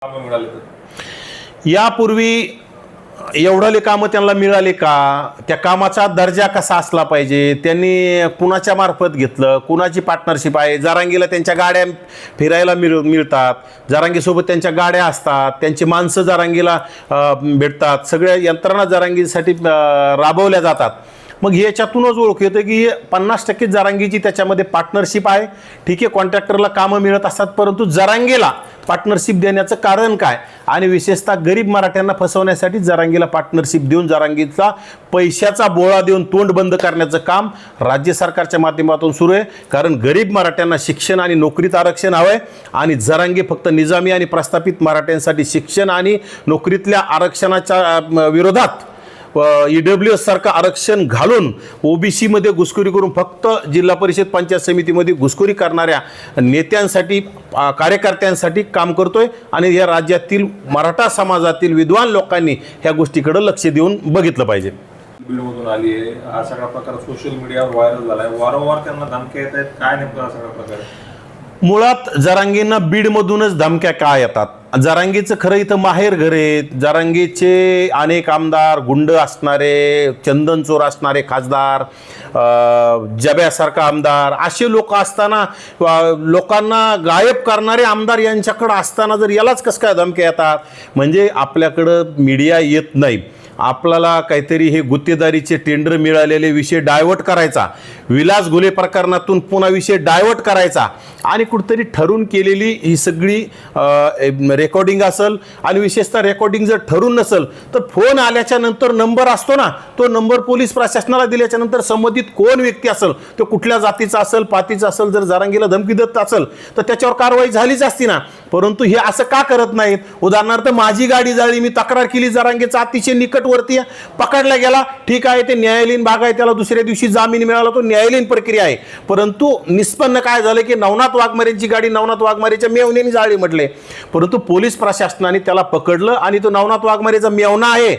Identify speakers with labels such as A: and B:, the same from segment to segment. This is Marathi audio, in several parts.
A: कामं मिळाले तर?
B: यापूर्वी एवढाले कामं त्यांना मिळाले का, त्या कामाचा दर्जा कसा असला पाहिजे, त्यांनी कुणाच्या मार्फत घेतलं, कुणाची पार्टनरशिप आहे. जरांगीला त्यांच्या गाड्या फिरायला मिळतात, जरांगीसोबत त्यांच्या गाड्या असतात, त्यांची माणसं जरांगीला भेटतात, सगळ्या यंत्रणा जरांगीसाठी राबवल्या जातात. मग याच्यातूनच ओळख येतं की 50% जरांगीची त्याच्यामध्ये पार्टनरशिप आहे. ठीक आहे, कॉन्ट्रॅक्टरला कामं मिळत असतात, परंतु जरांगीला पार्टनरशिप देण्याचं कारण काय, आणि विशेषतः गरीब मराठ्यांना फसवण्यासाठी जरांगीला पार्टनरशिप देऊन जरांगीचा पैशाचा बोळा देऊन तोंड बंद करण्याचं काम राज्य सरकारच्या माध्यमातून सुरू आहे. कारण गरीब मराठ्यांना शिक्षण आणि नोकरीत आरक्षण हवं आहे, आणि जरांगी फक्त निजामी आणि प्रस्थापित मराठ्यांसाठी शिक्षण आणि नोकरीतल्या आरक्षणाच्या विरोधात EWS सारखं आरक्षण घालून OBC मध्ये घुसखोरी करून फक्त जिल्हा परिषद पंचायत समितीमध्ये घुसखोरी करणाऱ्या नेत्यांसाठी, कार्यकर्त्यांसाठी काम करतोय. आणि या राज्यातील मराठा समाजातील विद्वान लोकांनी ह्या गोष्टीकडे लक्ष देऊन बघितलं पाहिजे.
A: बीडमधून आली आहे, हा सगळा प्रकार सोशल मीडियावर व्हायरल झाला आहे, वारंवार त्यांना धमक्या येत आहेत, काय नेमका हा सगळा प्रकार आहे?
B: मुळात जरांगींना बीडमधूनच धमक्या का येतात? जरांगीचं खरं इथं माहेर घर आहे. जरांगीचे अनेक आमदार, गुंड असणारे, चंदन चोर असणारे खासदार, जब्यासारखा आमदार, असे लोक असताना, लोकांना गायब करणारे आमदार यांच्याकडं असताना जर यालाच कसं काय धमक्या येतात? म्हणजे आपल्याकडं मीडिया येत नाही, आपल्याला काहीतरी हे गुत्तेदारीचे टेंडर मिळालेले विषय डायव्हर्ट करायचा, विलास घुले प्रकरणातून पुन्हा विषय डायव्हर्ट करायचा, आणि कुठेतरी ठरून केलेली ही सगळी रेकॉर्डिंग असेल. आणि विशेषतः रेकॉर्डिंग जर ठरून नसेल तर फोन आल्याच्या नंतर नंबर असतो ना, तो नंबर पोलीस प्रशासनाला दिल्याच्या नंतर संबंधित कोण व्यक्ती असेल, तो कुठल्या जातीचा असेल, पातीचा असेल, जर जरांगीला धमकी देत असेल तर त्याच्यावर कारवाई झालीच असती ना. परंतु हे असं का करत नाहीत? उदाहरणार्थ, माझी गाडी जाळली, मी तक्रार केली, जरांगीचा अतिशय निकटवर्ती पकडला गेला, ठीक आहे, ते न्यायालयीन भाग आहे, त्याला दुसऱ्या दिवशी जामीन मिळाला, तो न्यायालयीन प्रक्रिया आहे. परंतु निष्पन्न काय झालं की नवनाथ वाघमारेंची गाडी नवनाथ वाघमारेच्या मेवणीने जाळली म्हटले, परंतु पोलीस प्रशासनाने त्याला पकडलं, आणि तो नवनाथ वाघमारेचा मेवणा आहे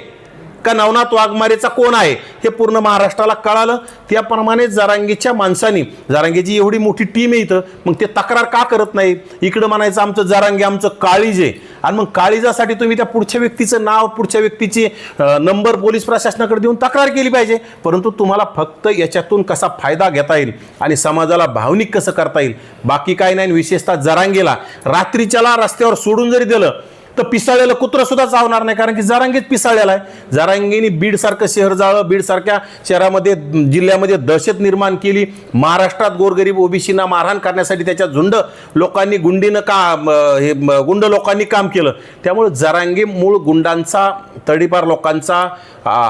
B: का नवनाथ वाघमारेचा कोण आहे हे पूर्ण महाराष्ट्राला कळालं. त्याप्रमाणे जरांगीच्या माणसांनी, जरांगीची एवढी मोठी टीम आहे इथं, मग ते तक्रार का करत नाहीत? इकडं म्हणायचं आमचं जरांगी, आमचं काळीज आहे, आणि मग काळीजासाठी तुम्ही त्या पुढच्या व्यक्तीचं नाव, पुढच्या व्यक्तीचे नंबर पोलीस प्रशासनाकडे देऊन तक्रार केली पाहिजे. परंतु तुम्हाला फक्त याच्यातून कसा फायदा घेता येईल आणि समाजाला भावनिक कसं करता येईल, बाकी काही नाही. विशेषतः जरांगीला रात्रीच्याला रस्त्यावर सोडून जरी दिलं तर पिसाळलेलं कुत्रं सुद्धा चावणार नाही, कारण की जरांगीच पिसाळलेला आहे. जरांगीने बीडसारखं शहर जाळलं, बीडसारख्या शहरामध्ये, जिल्ह्यामध्ये दहशत निर्माण केली. महाराष्ट्रात गोरगरीब OBCना मारहाण करण्यासाठी त्याच्या गुंड लोकांनी गुंड लोकांनी काम केलं. त्यामुळे जरांगी मूळ गुंडांचा, तडीपार लोकांचा,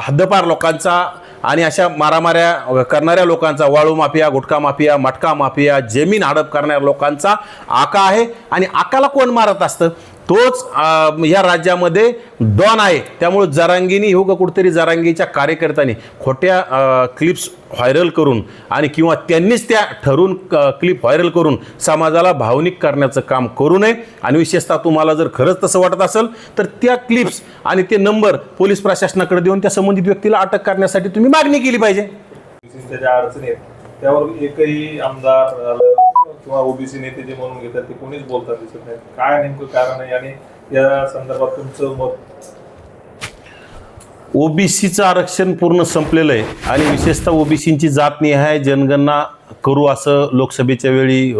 B: हद्दपार लोकांचा आणि अशा मारामाऱ्या करणाऱ्या लोकांचा, वाळू माफिया, गुटखा माफिया, मटका माफिया, जमीन हडप करणाऱ्या लोकांचा आका आहे. आणि आकाला कोण मारत असतं? तोच या राज्यामध्ये डॉन आहे. त्यामुळे जरांगीनी हो का कुठेतरी जरांगीच्या कार्यकर्त्यांनी खोट्या क्लिप्स व्हायरल करून, आणि किंवा त्यांनीच त्या ठरवून क्लिप व्हायरल करून समाजाला भावनिक करण्याचं काम करू नये. आणि विशेषतः तुम्हाला जर खरंच तसं वाटत असेल तर त्या क्लिप्स आणि ते नंबर पोलीस प्रशासनाकडे देऊन त्या संबंधित व्यक्तीला अटक करण्यासाठी तुम्ही मागणी केली पाहिजे.
A: ज्या अडचणी आहेत त्यावर एकही आमदार किंवा OBC नेते जे म्हणून घेतात ते कोणीच बोलतात दिसत नाही. काय नेमकं कारण आहे, आणि या संदर्भात तुमचं मत?
B: OBCचं आरक्षण पूर्ण संपलेलं आहे, आणि विशेषतः OBCची जातनिहाय जनगणना करू असं लोकसभेच्या वेळी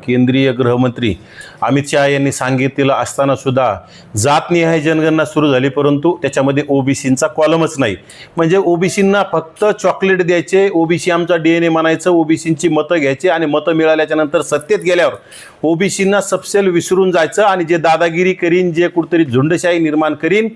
B: केंद्रीय गृहमंत्री अमित शहा यांनी सांगितलेलं असताना सुद्धा जातनिहाय जनगणना सुरू झाली, परंतु त्याच्यामध्ये OBCचा कॉलमच नाही. म्हणजे OBCना फक्त चॉकलेट द्यायचे, OBC आमचा DNA म्हणायचं, OBCची मतं घ्यायची, आणि मतं मिळाल्याच्या नंतर सत्तेत गेल्यावर OBCना सपशेल विसरून जायचं, आणि जे दादागिरी करीन, जे कुठेतरी झुंडशाही निर्माण करीन,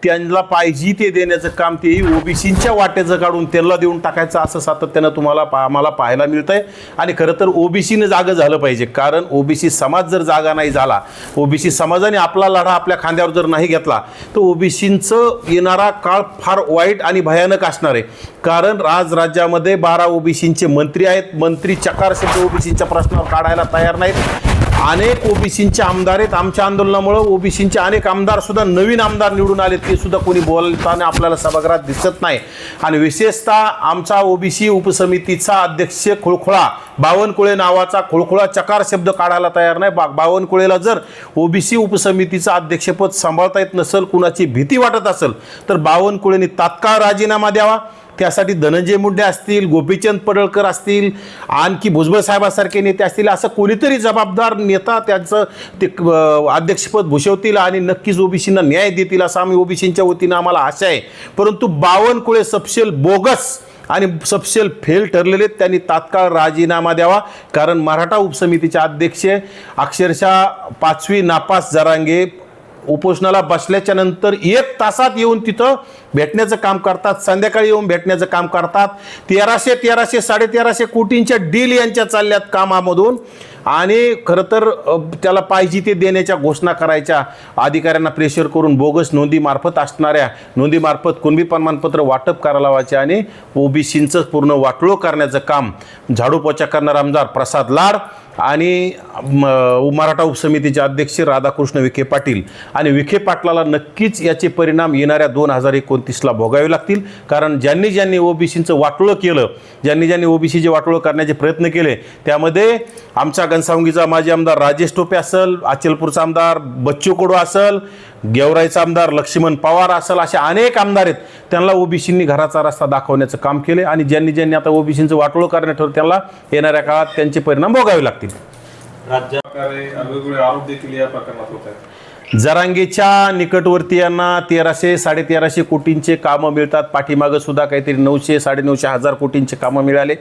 B: त्यांना पाहिजे ते देण्याचं काम ते OBCच्या वाटेचं काढून त्यांना देऊन टाकायचं, असं सातत्यानं आम्हाला पाहायला मिळतं आहे. आणि खरं तर OBCनं जागं झालं पाहिजे, कारण OBC समाज जर जागा नाही झाला, OBC समाजाने आपला लढा आपल्या खांद्यावर जर नाही घेतला, तर OBCचं येणारा काळ फार वाईट आणि भयानक असणार आहे. कारण राज्यामध्ये 12 OBCचे मंत्री आहेत, मंत्री चकार शब्द OBCच्या प्रश्नावर काढायला तयार नाहीत. अनेक OBCचे आमदार आहेत. आमच्या आंदोलनामुळे OBCचे अनेक आमदार सुद्धा, नवीन आमदार निवडून आले, ते सुद्धा कोणी बोलताना आपल्याला सभागृहात दिसत नाही. आणि विशेषतः आमचा OBC उपसमितीचा अध्यक्ष खुळखुळा बावनकुळे नावाचा खुळखुळा चकार शब्द काढायला तयार नाही. बावनकुळेला जर ओबीसी उपसमितीचं अध्यक्षपद सांभाळता येत नसेल, कुणाची भीती वाटत असेल, तर बावनकुळेंनी तात्काळ राजीनामा द्यावा. त्यासाठी धनंजय मुंडे असतील, गोपीचंद पडळकर असतील, आणखी भुजबळ साहेबांसारखे नेते असतील, असं कोणीतरी जबाबदार नेता त्यांचं ते अध्यक्षपद भूषवतील आणि नक्कीच ओबीसींना न्याय देतील असं आम्ही ओबीसींच्या वतीनं आम्हाला आशा आहे. परंतु बावनकुळे सपशेल बोगस आणि सपशेल फेल ठरलेले, त्यांनी तात्काळ राजीनामा द्यावा. कारण मराठा उपसमितीचे अध्यक्ष अक्षरशः 5वी नापास जरांगे उपोषणाला बसल्याच्या नंतर 1 तासात येऊन तिथं भेटण्याचं काम करतात, संध्याकाळी येऊन भेटण्याचं काम करतात. 1300 कोटींच्या डील यांच्या चालल्यात कामामधून आणि खरं तर त्याला पाहिजे ते देण्याच्या घोषणा करायच्या, अधिकाऱ्यांना प्रेशर करून बोगस नोंदीमार्फत असणाऱ्या नोंदीमार्फत कुणबी प्रमाणपत्र वाटप करायला लावायचे आणि ओबीसींचं पूर्ण वाटोळं करण्याचं काम झाडू पोचा करणार आमदार प्रसाद लाड आणि मराठा उपसमितीचे अध्यक्ष राधाकृष्ण विखे पाटील आणि विखे पाटलाला नक्कीच याचे परिणाम येणाऱ्या 2029ला भोगावे लागतील. कारण ज्यांनी ओबीसींचं वाटोळं केलं, ज्यांनी ओबीसीचे वाटोळं करण्याचे प्रयत्न केले, त्यामध्ये आमचा घनसावंगीचा माजी आमदार राजेश टोपे असेल, अचलपूरचा आमदार बच्चू कडू असेल, गेवराईचा आमदार लक्ष्मण पवार असेल, असे अनेक आमदार आहेत. त्यांना ओबीसींनी घराचा रस्ता दाखवण्याचं काम केले आणि ज्यांनी आता ओबीसींचं वाटोळं करण्यात ठरवलं, त्यांना येणाऱ्या काळात त्यांचे परिणाम भोगावे लागतील.
A: राज्याप्रकारे वेगवेगळे आरोप देखील या प्रकरणात होत आहेत.
B: जरांगेच्या निकटवर्तीयांना 1300-1350 कोटींचे कामं मिळतात. पाठीमागं सुद्धा काहीतरी 900-950 कोटींचे कामं मिळाले.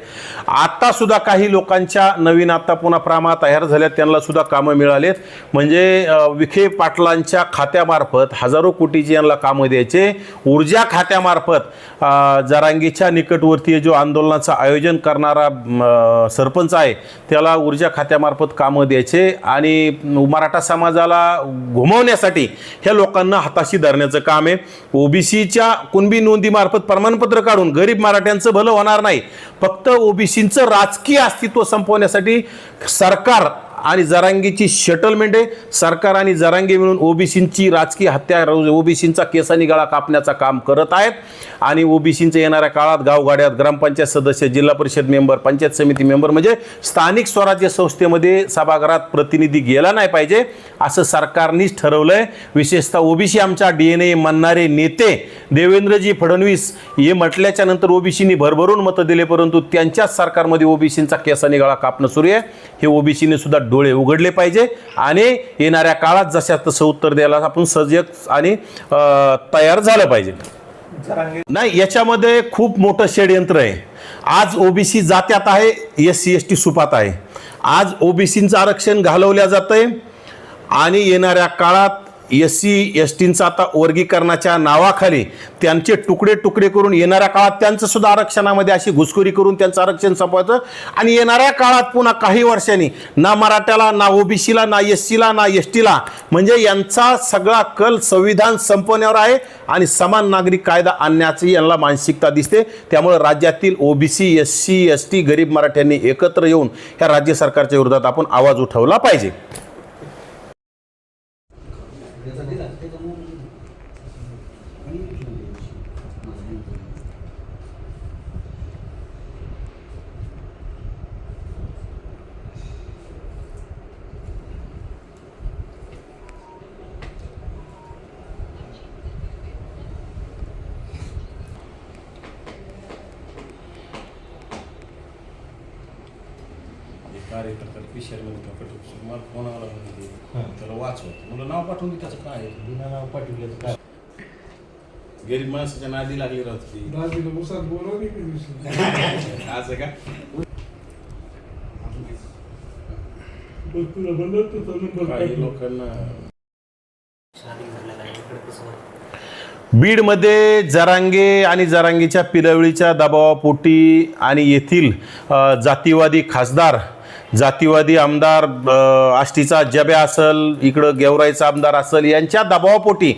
B: आता सुद्धा काही लोकांच्या नवीन आता पुन्हा प्रमा तयार झाल्यात, त्यांना सुद्धा कामं मिळालेत. म्हणजे विखे पाटलांच्या खात्यामार्फत हजारो कोटीची यांना कामं द्यायचे. ऊर्जा खात्यामार्फत जरांगेच्या निकटवर्तीय जो आंदोलनाचं आयोजन करणारा सरपंच आहे, त्याला ऊर्जा खात्यामार्फत कामं द्यायचे आणि मराठा समाजाला घुमवण्यासाठी ह्या लोकांना हाताशी धरण्याचं काम आहे. ओबीसीच्या कुणबी नोंदीमार्फत प्रमाणपत्र काढून गरीब मराठ्यांचं भलं होणार नाही. फक्त ओबीसींचं राजकीय अस्तित्व संपवण्यासाठी सरकार आणि जरांगीची सेटलमेंट आहे. सरकार आणि जरांगे मिळून ओबीसींची राजकीय हत्या, ओबीसींचा केसानी गळा कापण्याचं काम करत आहेत आणि ओबीसींच्या येणाऱ्या काळात गावगाड्यात ग्रामपंचायत सदस्य, जिल्हा परिषद मेंबर, पंचायत समिती मेंबर म्हणजे स्थानिक स्वराज्य संस्थेमध्ये सभागृहात प्रतिनिधी गेला नाही पाहिजे असं सरकारनीच ठरवलंय. विशेषतः ओबीसी आमच्या DNA म्हणणारे नेते देवेंद्रजी फडणवीस हे म्हटल्याच्या नंतर ओबीसींनी भरभरून मतं दिले, परंतु त्यांच्याच सरकारमध्ये ओबीसींचा केसानी गळा कापणं सुरू आहे. हे ओबीसीने सुद्धा डोळे उघडले पाहिजे आणि येणाऱ्या काळात जशा तसं उत्तर द्यायला आपण सजग आणि तयार झालं पाहिजे. नाही, याच्यामध्ये खूप मोठं षडयंत्र आहे. आज ओबीसी जात्यात आहे, SC ST सुपात आहे. आज ओबीसींचं आरक्षण घालवल्या जातंय आणि येणाऱ्या काळात SC STंचं आता वर्गीकरणाच्या नावाखाली त्यांचे तुकडे तुकडे करून येणाऱ्या काळात त्यांचं सुद्धा आरक्षणामध्ये अशी घुसखोरी करून त्यांचं आरक्षण संपवायचं आणि येणाऱ्या काळात पुन्हा काही वर्षांनी ना मराठ्याला, ना ओबीसीला, ना SCला, ना STला म्हणजे यांचा सगळा कल संविधान संपवण्यावर आहे आणि समान नागरिक कायदा आणण्याची यांना मानसिकता दिसते. त्यामुळे राज्यातील ओबीसी, SC ST गरीब मराठ्यांनी एकत्र येऊन ह्या राज्य सरकारच्या विरोधात आपण आवाज उठवला पाहिजे.
C: कार्यकर्ता मला फोन आला म्हणजे त्याला वाचवत मला नाव पाठवून दे. त्याचं काय आहे? बिना नाव पाठवलं काय? गरीब माणसाच्या नादी लागली राहते असं का? काही लोकांना
B: बीडमध्ये जरांगे आणि जरांगेच्या पिलवळीच्या दबावापोटी आणि येथील जातीवादी खासदार, जातीवादी आमदार, आष्टीचा जब्या असेल, इकडं गेवराईचा आमदार असेल, यांच्या दबावापोटी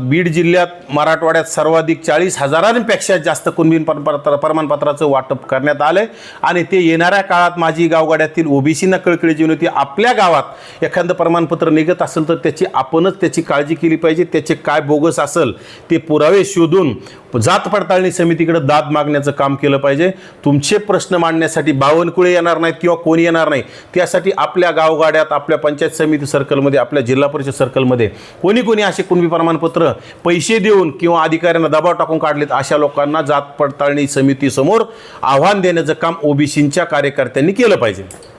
B: बीड जिल्ह्यात मराठवाड्यात सर्वाधिक 40,000पेक्षा जास्त कुणबी प्रमाणपत्राचं वाटप करण्यात आलंय आणि ते येणाऱ्या काळात माझी गावगाड्यातील ओबीसींना कळकळीची विनंती, आपल्या गावात एखादं प्रमाणपत्र निघत असेल तर आपणच त्याची काळजी केली पाहिजे. त्याचे काय बोगस असेल ते पुरावे शोधून जात पडताळणी समितीकडे दाद मागण्याचं काम केलं पाहिजे. तुमचे प्रश्न मांडण्यासाठी बावनकुळे येणार नाहीत किंवा कोणी येणार नाही. त्यासाठी आपल्या गावगाड्यात, आपल्या पंचायत समिती सर्कलमध्ये, आपल्या जिल्हा परिषद सर्कलमध्ये कोणी असे कुणबी प्रमाणपत्र पैसे देऊन किंवा अधिकाऱ्यांना दबाव टाकून काढलेत, अशा लोकांना जात पडताळणी समितीसमोर आव्हान देण्याचं काम ओबीसींच्या कार्यकर्त्यांनी केलं पाहिजे.